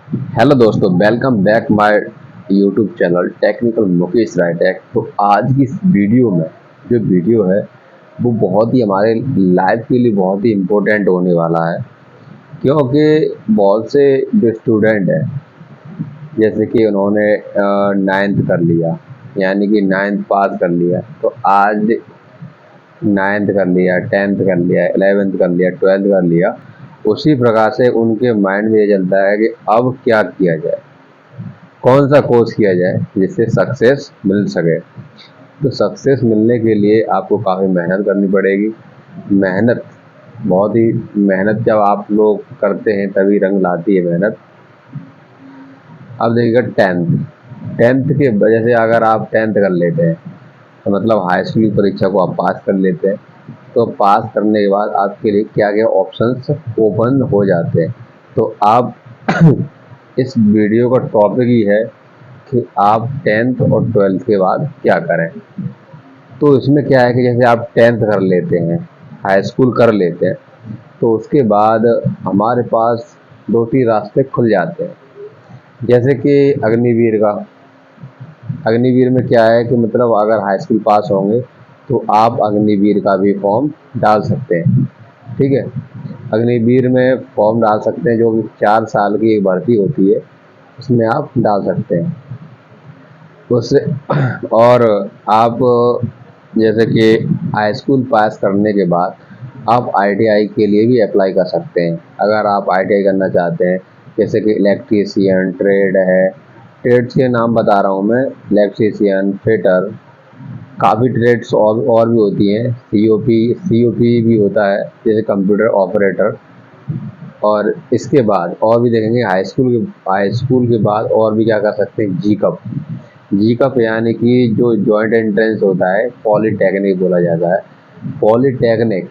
Hello दोस्तों, welcome back my YouTube channel technical Mukesh राइटेक। तो आज की इस वीडियो में जो वीडियो है वो बहुत ही हमारे लाइफ के लिए बहुत ही इम्पोर्टेंट होने वाला है, क्योंकि बहुत से जो स्टूडेंट हैं, जैसे कि उन्होंने नाइन्थ कर लिया, यानी कि नाइन्थ पास कर लिया, तो आज नाइन्थ कर लिया, टेंथ कर लिया, 11th कर लिया, 12th कर लिया, उसी प्रकार से उनके माइंड में ये चलता है कि अब क्या किया जाए, कौन सा कोर्स किया जाए जिससे सक्सेस मिल सके। तो सक्सेस मिलने के लिए आपको काफ़ी मेहनत करनी पड़ेगी। मेहनत, बहुत ही मेहनत जब आप लोग करते हैं तभी रंग लाती है मेहनत। अब देखिएगा, टेंथ टेंथ के वजह से अगर आप टेंथ कर लेते हैं तो मतलब हाई स्कूल की परीक्षा को आप पास कर लेते हैं, तो पास करने के बाद आपके लिए क्या क्या ऑप्शंस ओपन हो जाते हैं। तो आप इस वीडियो का टॉपिक ही है कि आप टेंथ और ट्वेल्थ के बाद क्या करें। तो इसमें क्या है कि जैसे आप टेंथ कर लेते हैं, हाई स्कूल कर लेते हैं, तो उसके बाद हमारे पास दो तीन रास्ते खुल जाते हैं। जैसे कि अग्निवीर का, अग्निवीर में क्या है कि मतलब अगर हाई स्कूल पास होंगे तो आप अग्निवीर का भी फॉर्म डाल सकते हैं। ठीक है, अग्निवीर में फॉर्म डाल सकते हैं, जो कि 4 साल की एक भर्ती होती है, उसमें आप डाल सकते हैं उससे। और आप जैसे कि हाई स्कूल पास करने के बाद आप आईटीआई के लिए भी अप्लाई कर सकते हैं, अगर आप आईटीआई करना चाहते हैं। जैसे कि इलेक्ट्रीशियन ट्रेड है, ट्रेड्स के नाम बता रहा हूँ मैं, इलेक्ट्रीशियन, फिटर, काफ़ी ट्रेड्स और भी होती हैं। सीओपी भी होता है, जैसे कंप्यूटर ऑपरेटर। और इसके बाद और भी देखेंगे, हाई स्कूल के बाद और भी क्या कर सकते हैं, जी कप यानी कि जो जॉइंट एंट्रेंस होता है, पॉलीटेक्निक बोला जाता है। पॉलीटेक्निक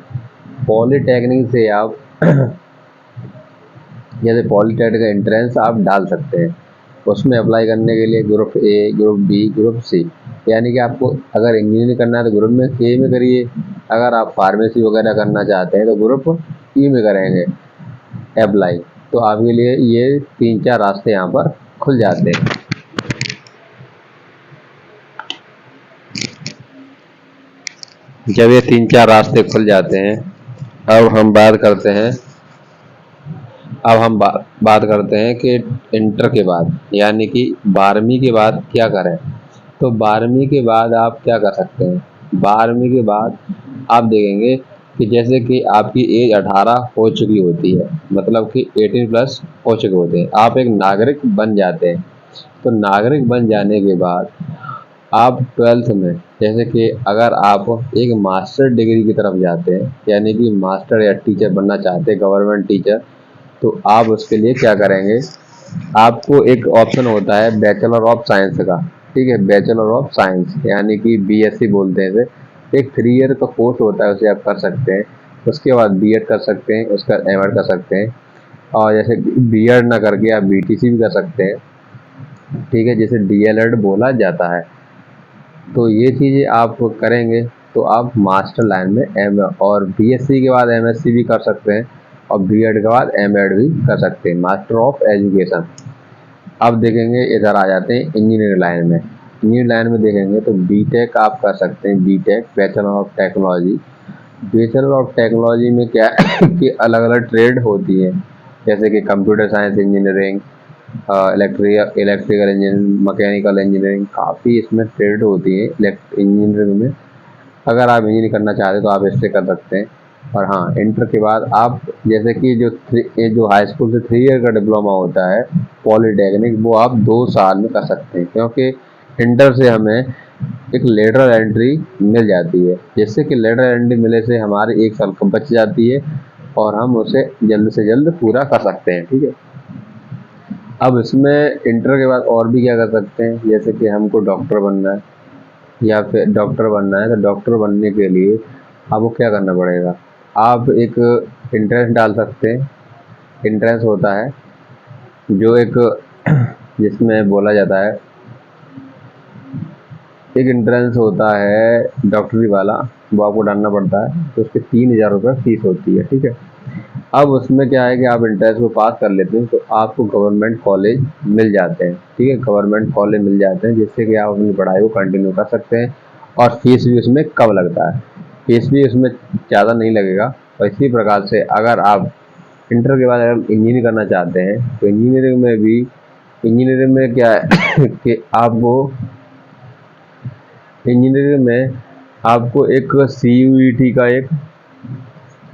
पॉलीटेक्निक से आप जैसे पॉलीटेक्निक का एंट्रेंस आप डाल सकते हैं। उसमें अप्लाई करने के लिए group A, group B, group C, यानी कि आपको अगर इंजीनियरिंग करना है तो ग्रुप में ए में करिए, अगर आप फार्मेसी वगैरह करना चाहते हैं तो ग्रुप ई में करेंगे अप्लाई। तो आपके लिए ये 3-4 रास्ते यहाँ पर खुल जाते हैं। जब ये 3-4 रास्ते खुल जाते हैं, अब हम बात करते हैं अब हम बात करते हैं कि इंटर के बाद, यानी कि 12वीं के बाद क्या करें। तो 12वीं के बाद आप क्या कर सकते हैं, 12वीं के बाद आप देखेंगे कि जैसे कि आपकी एज 18 हो चुकी होती है, मतलब कि 18+ हो चुके होते हैं, आप एक नागरिक बन जाते हैं। तो नागरिक बन जाने के बाद आप 12th में, जैसे कि अगर आप एक मास्टर डिग्री की तरफ जाते हैं, यानी कि मास्टर या टीचर बनना चाहते हैं, गवर्नमेंट टीचर, तो आप उसके लिए क्या करेंगे, आपको एक ऑप्शन होता है बैचलर ऑफ साइंस का। ठीक है, बैचलर ऑफ साइंस यानी कि बीएससी बोलते हैं इसे। एक 3 ईयर का कोर्स होता है, उसे आप कर सकते हैं। उसके बाद बीएड कर सकते हैं, उसका एमएड कर सकते हैं, और जैसे बीएड ना करके आप बीटीसी भी कर सकते हैं। ठीक है, जिसे डीएलएड बोला जाता है। तो ये चीज़ें आप करेंगे तो आप मास्टर लाइन में एम और बीएससी के बाद एमएससी भी कर सकते हैं, और बीएड के बाद एमएड भी कर सकते हैं, मास्टर ऑफ एजुकेशन। अब देखेंगे, इधर आ जाते हैं इंजीनियरिंग लाइन में। इंजीनियरिंग लाइन में देखेंगे तो बीटेक आप कर सकते हैं, B Tech bachelor of technology. Bachelor of technology में क्या है कि अलग अलग ट्रेड होती हैं, जैसे कि computer science engineering, electrical engineering, mechanical engineering, काफ़ी इसमें ट्रेड होती है इंजीनियरिंग में। अगर आप इंजीनियरिंग करना चाहते हैं तो आप इससे कर सकते हैं। और हाँ, इंटर के बाद आप जैसे कि जो हाई स्कूल से 3 ईयर का डिप्लोमा होता है पॉलीटेक्निक, वो आप 2 साल में कर सकते हैं, क्योंकि इंटर से हमें एक लेटरल एंट्री मिल जाती है, जिससे कि लेटरल एंट्री मिलने से हमारी 1 साल कम बच जाती है, और हम उसे जल्द से जल्द पूरा कर सकते हैं। ठीक है, अब इसमें इंटर के बाद और भी क्या कर सकते हैं, जैसे कि हमको डॉक्टर बनना है, या फिर डॉक्टर बनना है, तो डॉक्टर बनने के लिए आपको क्या करना पड़ेगा, आप एक एंट्रेंस डाल सकते हैं। एंट्रेंस होता है जो एक जिसमें बोला जाता है, एक एंट्रेंस होता है डॉक्टरी वाला, वो आपको डालना पड़ता है, तो उसके 3,000 रुपये फीस होती है। ठीक है, अब उसमें क्या है कि आप इंट्रेंस को पास कर लेते हैं तो आपको गवर्नमेंट कॉलेज मिल जाते हैं, ठीक है, गवर्नमेंट कॉलेज मिल जाते हैं जिससे कि आप अपनी पढ़ाई को कंटिन्यू कर सकते हैं। और फीस भी उसमें कम लगता है, फीस भी उसमें ज़्यादा नहीं लगेगा। और इसी प्रकार से अगर आप इंटर के बाद अगर इंजीनियरिंग करना चाहते हैं तो इंजीनियरिंग में क्या है कि आपको इंजीनियरिंग में आपको एक CUET का एक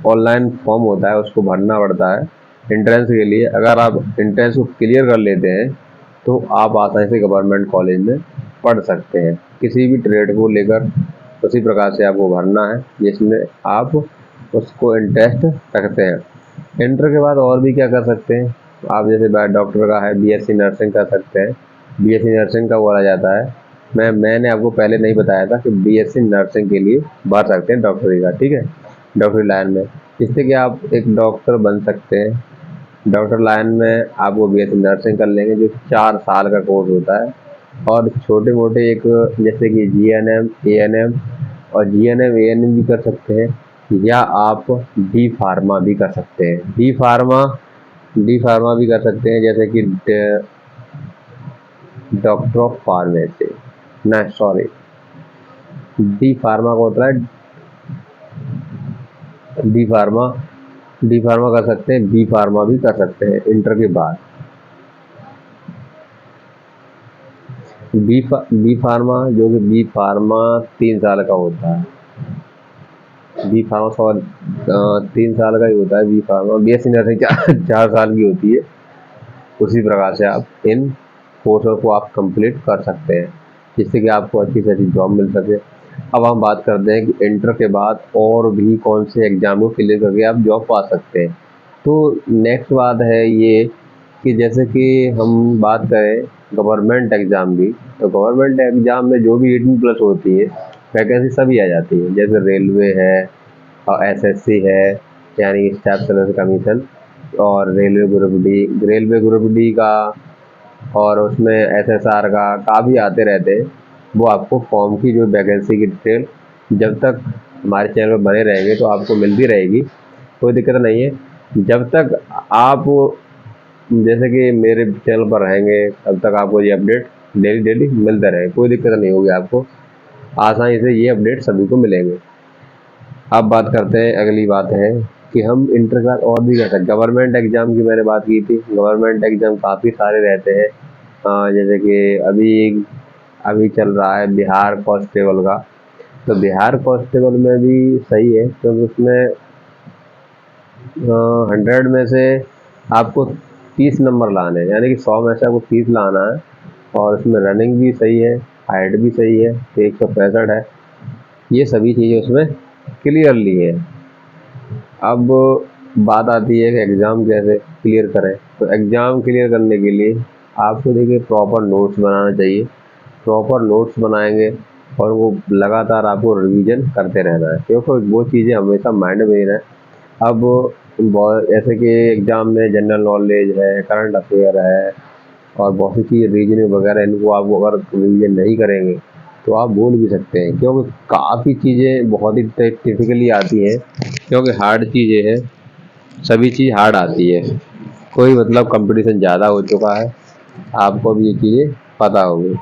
ऑनलाइन फॉर्म होता है, उसको भरना पड़ता है एंट्रेंस के लिए। अगर आप एंट्रेंस को क्लियर कर लेते हैं तो आप आसानी से गवर्नमेंट कॉलेज में पढ़ सकते हैं किसी भी ट्रेड को लेकर। उसी प्रकार से आपको भरना है जिसमें आप उसको इंटरेस्ट रखते हैं। इंटर के बाद और भी क्या कर सकते हैं आप, जैसे डॉक्टर का है, BSc नर्सिंग कर सकते हैं। BSc नर्सिंग का बोला जाता है, मैंने आपको पहले नहीं बताया था कि BSc नर्सिंग के लिए भर सकते हैं डॉक्टरी का, ठीक है, डॉक्टरी लाइन में, जिससे कि आप एक डॉक्टर बन सकते हैं। डॉक्टर लाइन में आपको BSc नर्सिंग कर लेंगे जो 4 साल का कोर्स होता है। और छोटे मोटे एक जैसे कि GNM ANM, और GNM ANM भी कर सकते हैं, या आप डी फार्मा भी कर सकते हैं। डी फार्मा भी कर सकते हैं, जैसे कि डॉक्टर ऑफ फार्मेसी, ना सॉरी, डी फार्मा का होता है डी फार्मा, डी फार्मा कर सकते हैं, बी फार्मा भी कर सकते हैं इंटर के बाद। बी फार्मा, जो कि बी फार्मा 3 साल का होता है, बी फार्मा 3 साल का ही होता है बी फार्मा। BSc नर्सिंग 4 साल की होती है। उसी प्रकार से आप इन कोर्सों को आप कंप्लीट कर सकते हैं जिससे कि आपको अच्छी से अच्छी जॉब मिल सके। अब हम बात करते हैं कि इंटर के बाद और भी कौन से एग्ज़ाम को क्लियर करके आप जॉब पा सकते हैं। तो नेक्स्ट बात है ये कि जैसे कि हम बात करें गवर्नमेंट एग्ज़ाम की, तो गवर्नमेंट एग्ज़ाम में जो भी 18+ होती है वैकेंसी सभी आ जाती है, जैसे रेलवे है और SSC है, यानी स्टाफ सिलेक्शन कमीशन, और रेलवे ग्रुप डी का, और उसमें SSR का काफ़ी आते रहते हैं। वो आपको फॉर्म की जो वैकेंसी की डिटेल जब तक हमारे चैनल पर बने रहेंगे तो आपको मिलती रहेगी, कोई दिक्कत नहीं है। जब तक आप जैसे कि मेरे चैनल पर रहेंगे तब तक आपको ये अपडेट डेली मिलते रहे, कोई दिक्कत नहीं होगी आपको, आसानी से ये अपडेट सभी को मिलेंगे। अब बात करते हैं, अगली बात है कि हम इंटर के बाद और भी क्या सकते। गवर्नमेंट एग्ज़ाम की मैंने बात की थी, गवर्नमेंट एग्ज़ाम काफ़ी सारे रहते हैं। जैसे कि अभी चल रहा है बिहार कांस्टेबल का, तो बिहार कांस्टेबल में भी सही है क्योंकि उसमें 100 में से आपको 30 नंबर लाने हैं, यानी कि 100 में से आपको 30 लाना है। और उसमें रनिंग भी सही है, हाइट भी सही है, तो 165 है। ये सभी चीज़ें उसमें क्लियरली है। अब बात आती है कि एग्ज़ाम कैसे क्लियर करें। तो एग्ज़ाम क्लियर करने के लिए आपको देखिए प्रॉपर नोट्स बनाना चाहिए। प्रॉपर नोट्स बनाएंगे और वो लगातार आपको रिवीजन करते रहना है, क्योंकि वो चीज़ें हमेशा माइंड में ही रहें। अब बहुत ऐसे कि एग्ज़ाम में जनरल नॉलेज है, करंट अफेयर है, और बहुत सी चीज़ रीजनिंग वगैरह, इनको आप अगर रिवीजन नहीं करेंगे तो आप भूल भी सकते हैं, क्योंकि काफ़ी चीज़ें बहुत ही टिपिकली आती हैं, क्योंकि हार्ड चीज़ें हैं, सभी चीज़ हार्ड आती है। कोई मतलब कंपटीशन ज़्यादा हो चुका है, आपको भी ये चीज़ें पता होंगी।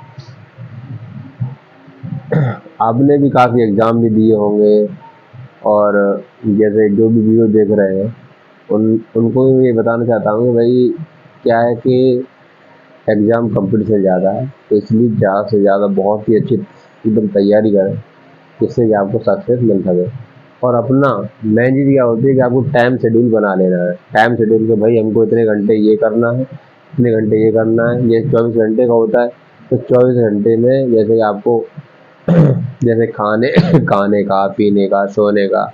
आपने भी काफ़ी एग्ज़ाम भी दिए होंगे, और जैसे जो भी वीडियो देख रहे हैं उनको भी ये बताना चाहता हूँ कि भाई क्या है कि एग्ज़ाम कंपटीशन ज़्यादा है, तो इसलिए ज़्यादा से ज़्यादा बहुत ही अच्छी एकदम तैयारी करें जिससे कि आपको सक्सेस मिल सके। और अपना मेन चीज़ क्या होती है कि आपको टाइम शेड्यूल बना लेना है। टाइम शेड्यूल के भाई हमको इतने घंटे ये करना है, इतने घंटे ये करना है। ये 24 घंटे का होता है, तो 24 घंटे में जैसे कि आपको जैसे खाने खाने का, पीने का, सोने का,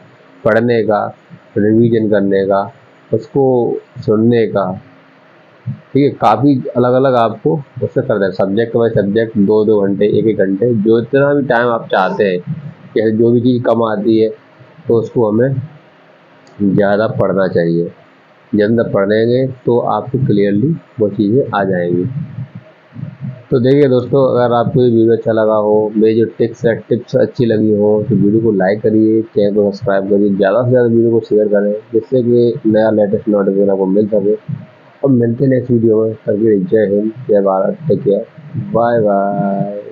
पढ़ने का, रिवीजन करने का, उसको सुनने का, ठीक है, काफ़ी अलग अलग आपको उससे कर दें। सब्जेक्ट बाई सब्जेक्ट 2-2 घंटे, 1-1 घंटे, जो इतना भी टाइम आप चाहते हैं, जैसे जो भी चीज़ कम आती है तो उसको हमें ज़्यादा पढ़ना चाहिए। ज़्यादा पढ़ेंगे तो आपको क्लियरली वो चीज़ें आ जाएंगी। तो देखिए दोस्तों, अगर आपको ये वीडियो अच्छा लगा हो, मेरी जो टिप्स अच्छी लगी हो, तो वीडियो को लाइक करिए, चैनल को सब्सक्राइब करिए, ज़्यादा से ज़्यादा वीडियो को शेयर करें, जिससे कि नया लेटेस्ट नोटिफिकेशन आपको मिल सके। अब मिलते हैं नेक्स्ट वीडियो में। तब तक के लिए Jai Hind, Jai Bharat, take care, bye bye.